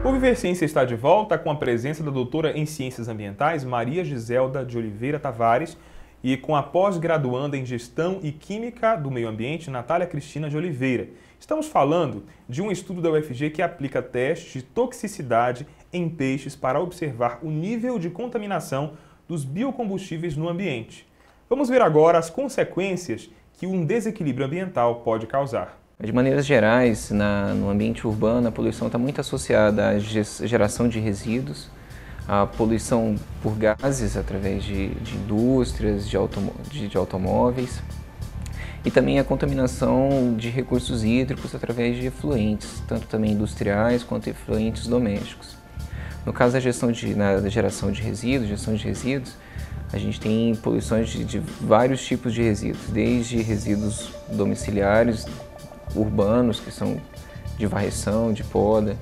O Viver Ciência está de volta com a presença da doutora em Ciências Ambientais, Maria Giselda de Oliveira Tavares, e com a pós-graduanda em Gestão e Química do Meio Ambiente, Natália Cristina de Oliveira. Estamos falando de um estudo da UFG que aplica testes de toxicidade em peixes para observar o nível de contaminação dos biocombustíveis no ambiente. Vamos ver agora as consequências que um desequilíbrio ambiental pode causar. De maneiras gerais, no ambiente urbano, a poluição está muito associada à geração de resíduos, à poluição por gases através de indústrias, de automóveis, e também a contaminação de recursos hídricos através de efluentes, tanto também industriais quanto efluentes domésticos. No caso da geração de resíduos, a gente tem poluições de vários tipos de resíduos, desde resíduos domiciliares, urbanos, que são de varreção, de poda,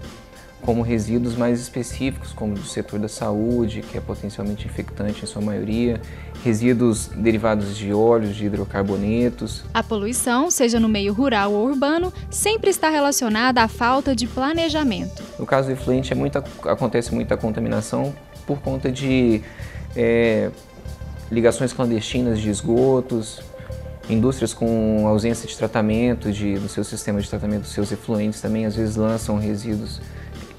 como resíduos mais específicos, como do setor da saúde, que é potencialmente infectante em sua maioria, resíduos derivados de óleos, de hidrocarbonetos. A poluição, seja no meio rural ou urbano, sempre está relacionada à falta de planejamento. No caso do efluente, acontece muita contaminação por conta de ligações clandestinas de esgotos, indústrias com ausência de tratamento do seu sistema de tratamento dos seus efluentes também às vezes lançam resíduos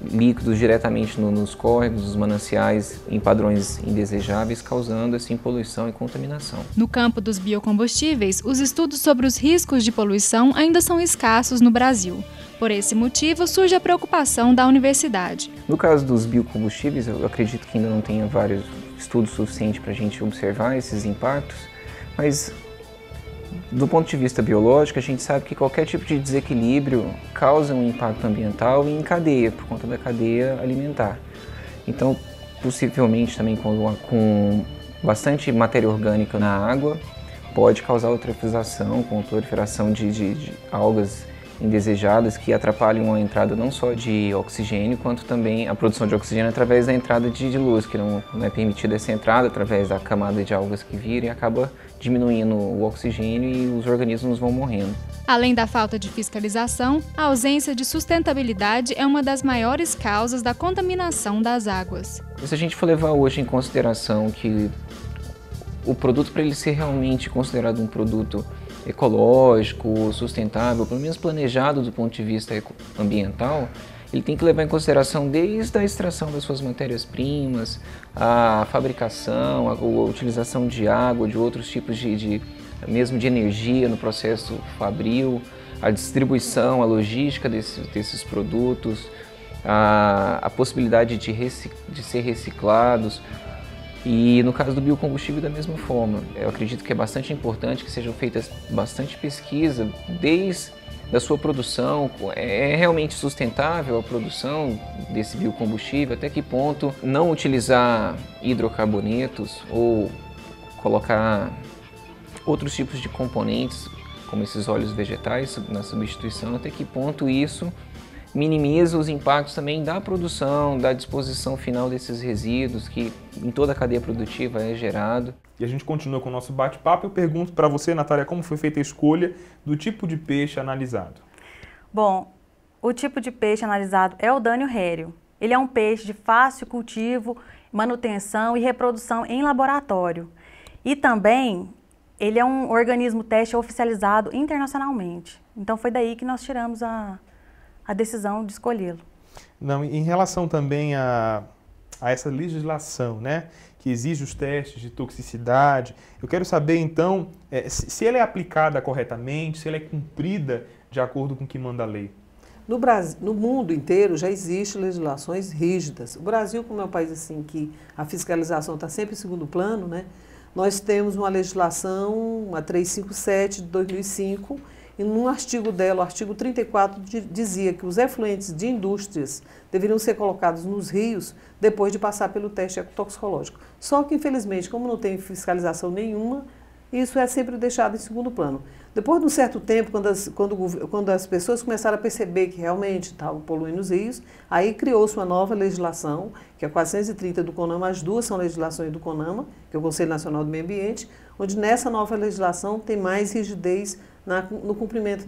líquidos diretamente nos córregos, nos mananciais, em padrões indesejáveis, causando assim poluição e contaminação. No campo dos biocombustíveis, os estudos sobre os riscos de poluição ainda são escassos no Brasil. Por esse motivo, surge a preocupação da universidade. No caso dos biocombustíveis, eu acredito que ainda não tenha vários estudos suficientes para a gente observar esses impactos, mas do ponto de vista biológico, a gente sabe que qualquer tipo de desequilíbrio causa um impacto ambiental e em cadeia, por conta da cadeia alimentar. Então, possivelmente também com bastante matéria orgânica na água, pode causar eutrofização, com proliferação de algas indesejadas que atrapalham a entrada não só de oxigênio, quanto também a produção de oxigênio através da entrada de luz, que não é permitida essa entrada através da camada de algas que vira e acaba diminuindo o oxigênio e os organismos vão morrendo. Além da falta de fiscalização, a ausência de sustentabilidade é uma das maiores causas da contaminação das águas. Se a gente for levar hoje em consideração que o produto, para ele ser realmente considerado um produto ecológico, sustentável, pelo menos planejado do ponto de vista ambiental, ele tem que levar em consideração desde a extração das suas matérias-primas, a fabricação, a utilização de água, de outros tipos mesmo de energia no processo fabril, a distribuição, a logística desses produtos, a possibilidade de ser reciclados. E no caso do biocombustível, da mesma forma. Eu acredito que é bastante importante que sejam feitas bastante pesquisa desde a sua produção. É realmente sustentável a produção desse biocombustível? Até que ponto não utilizar hidrocarbonetos ou colocar outros tipos de componentes, como esses óleos vegetais, na substituição? Até que ponto isso minimiza os impactos também da produção, da disposição final desses resíduos que em toda a cadeia produtiva é gerado. E a gente continua com o nosso bate-papo. Eu pergunto para você, Natália, como foi feita a escolha do tipo de peixe analisado? Bom, o tipo de peixe analisado é o Dânio rério. Ele é um peixe de fácil cultivo, manutenção e reprodução em laboratório. E também ele é um organismo teste oficializado internacionalmente. Então foi daí que nós tiramos a decisão de escolhê-lo. Não, em relação também a essa legislação, né, que exige os testes de toxicidade, eu quero saber então se ela é aplicada corretamente, se ela é cumprida de acordo com o que manda a lei. No Brasil, no mundo inteiro já existem legislações rígidas. O Brasil, como é um país assim que a fiscalização está sempre em segundo plano, né, nós temos uma legislação, a 357 de 2005, e num artigo dela, o artigo 34, dizia que os efluentes de indústrias deveriam ser colocados nos rios depois de passar pelo teste ecotoxicológico. Só que, infelizmente, como não tem fiscalização nenhuma, isso é sempre deixado em segundo plano. Depois de um certo tempo, quando as pessoas começaram a perceber que realmente estavam poluindo os rios, aí criou-se uma nova legislação, que é a 430 do CONAMA, as duas são legislações do CONAMA, que é o Conselho Nacional do Meio Ambiente, onde nessa nova legislação tem mais rigidez no cumprimento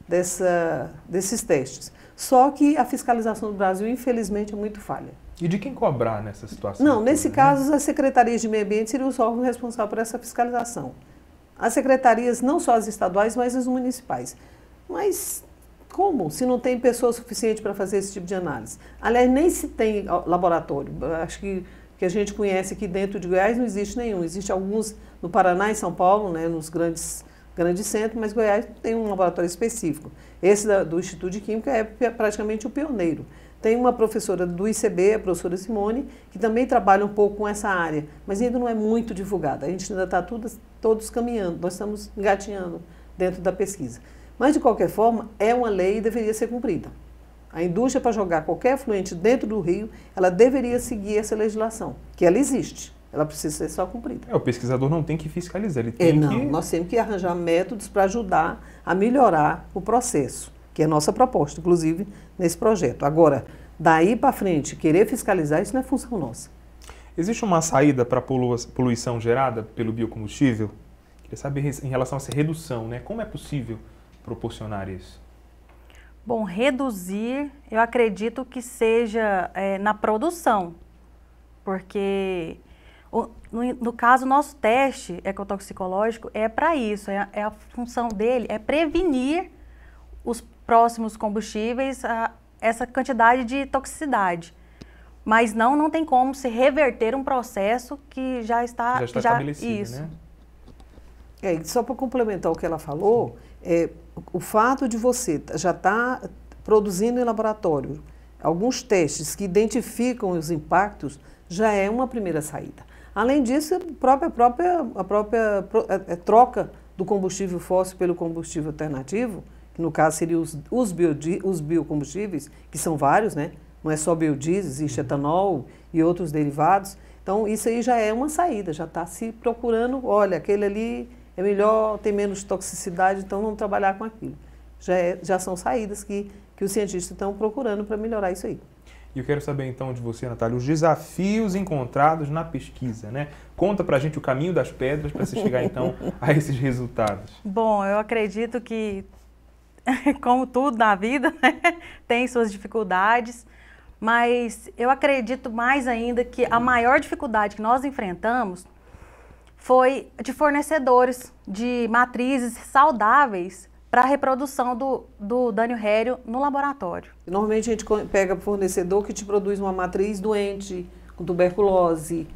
desses testes. Só que a fiscalização do Brasil, infelizmente, é muito falha. E de quem cobrar nessa situação? Não, nesse caso, as secretarias de meio ambiente seriam os órgãos responsáveis por essa fiscalização. As secretarias, não só as estaduais, mas as municipais. Mas como? Se não tem pessoa suficiente para fazer esse tipo de análise? Aliás, nem se tem laboratório. Acho que a gente conhece aqui dentro de Goiás não existe nenhum. Existe alguns no Paraná e São Paulo, né, nos grandes centros, mas Goiás tem um laboratório específico. Esse do Instituto de Química é praticamente o pioneiro. Tem uma professora do ICB, a professora Simone, que também trabalha um pouco com essa área, mas ainda não é muito divulgada. A gente ainda está todos caminhando, nós estamos engatinhando dentro da pesquisa. Mas, de qualquer forma, é uma lei e deveria ser cumprida. A indústria, para jogar qualquer efluente dentro do rio, ela deveria seguir essa legislação, que ela existe. Ela precisa ser só cumprida. O pesquisador não tem que fiscalizar, ele tem que... Nós temos que arranjar métodos para ajudar a melhorar o processo, que é a nossa proposta, inclusive, nesse projeto. Agora, daí para frente, querer fiscalizar, isso não é função nossa. Existe uma saída para a poluição gerada pelo biocombustível? Queria saber em relação a essa redução, né? Como é possível proporcionar isso? Bom, reduzir, eu acredito que seja na produção, porque no caso, o nosso teste ecotoxicológico é para isso, a função dele é prevenir os próximos combustíveis essa quantidade de toxicidade. Mas não tem como se reverter um processo que já está estabelecido, isso. Né? Só para complementar o que ela falou, o fato de você já estar produzindo em laboratório alguns testes que identificam os impactos já é uma primeira saída. Além disso, a própria troca do combustível fóssil pelo combustível alternativo, que no caso seriam os biocombustíveis, que são vários, né? Não é só biodiesel, existe etanol e outros derivados. Então, isso aí já é uma saída, já está se procurando, olha, aquele ali é melhor, tem menos toxicidade, então vamos trabalhar com aquilo. Já são saídas que os cientistas estão procurando para melhorar isso aí. E eu quero saber então de você, Natália, os desafios encontrados na pesquisa, né? Conta pra gente o caminho das pedras para se chegar então a esses resultados. Bom, eu acredito que, como tudo na vida, tem suas dificuldades, mas eu acredito mais ainda que a maior dificuldade que nós enfrentamos foi de fornecedores de matrizes saudáveis para a reprodução do dânio réreo no laboratório. Normalmente a gente pega fornecedor que te produz uma matriz doente, com tuberculose.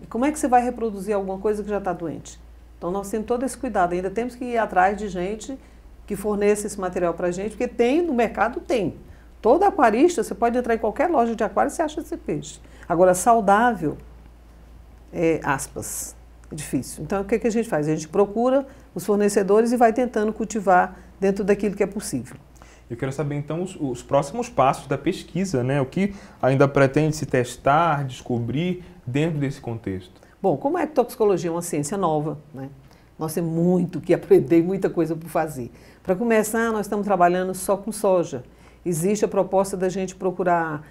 E como é que você vai reproduzir alguma coisa que já está doente? Então nós temos todo esse cuidado, ainda temos que ir atrás de gente que forneça esse material para a gente, porque tem, no mercado tem. Todo aquarista, você pode entrar em qualquer loja de aquário e você acha esse peixe. Agora, saudável, aspas, é difícil. Então, o que a gente faz? A gente procura os fornecedores e vai tentando cultivar dentro daquilo que é possível. Eu quero saber, então, os próximos passos da pesquisa, né? O que ainda pretende se testar, descobrir dentro desse contexto? Bom, como a toxicologia é uma ciência nova, né? Nós temos muito que aprender e muita coisa por fazer. Para começar, nós estamos trabalhando só com soja. Existe a proposta da gente procurar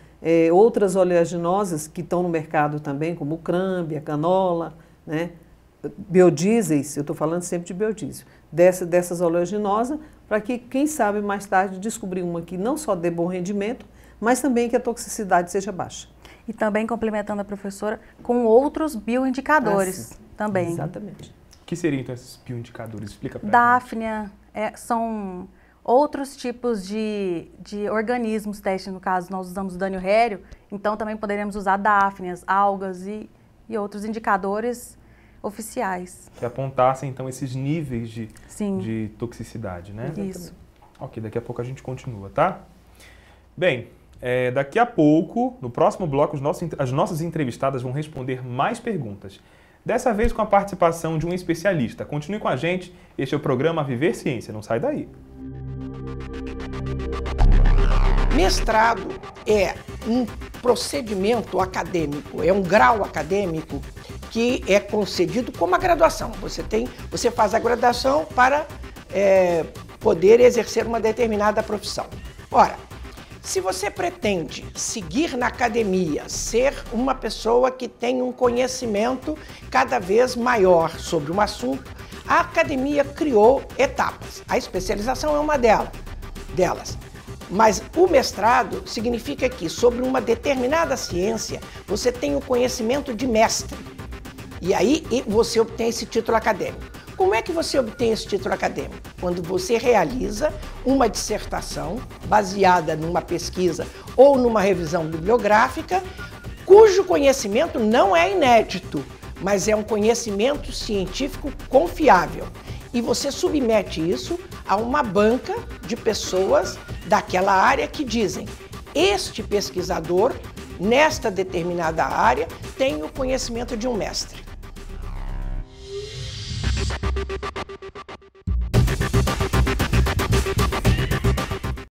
outras oleaginosas que estão no mercado também, como o crambe, a canola, né? Biodiesels, eu estou falando sempre de biodiesel, dessas oleaginosas, para que, quem sabe, mais tarde descobrir uma que não só dê bom rendimento, mas também que a toxicidade seja baixa. E também, complementando a professora, com outros bioindicadores também. Exatamente. O que seriam, então, esses bioindicadores? Explica para Dáfnia, são outros tipos de organismos, teste, no caso, nós usamos o dânio réreo, então também poderíamos usar dáfnias, algas e outros indicadores oficiais. Que apontassem, então, esses níveis de toxicidade, né? Isso. Ok, daqui a pouco a gente continua, tá? Bem, daqui a pouco, no próximo bloco, as nossas entrevistadas vão responder mais perguntas. Dessa vez com a participação de um especialista. Continue com a gente, este é o programa Viver Ciência, não sai daí. Mestrado é um procedimento acadêmico, é um grau acadêmico que é concedido como a graduação. Você faz a graduação para poder exercer uma determinada profissão. Ora, se você pretende seguir na academia, ser uma pessoa que tem um conhecimento cada vez maior sobre um assunto, a academia criou etapas. A especialização é uma delas. delas. Mas o mestrado significa que sobre uma determinada ciência você tem o conhecimento de mestre. E aí você obtém esse título acadêmico. Como é que você obtém esse título acadêmico? Quando você realiza uma dissertação baseada numa pesquisa ou numa revisão bibliográfica, cujo conhecimento não é inédito, mas é um conhecimento científico confiável. E você submete isso a uma banca de pessoas daquela área que dizem: este pesquisador, nesta determinada área, tem o conhecimento de um mestre.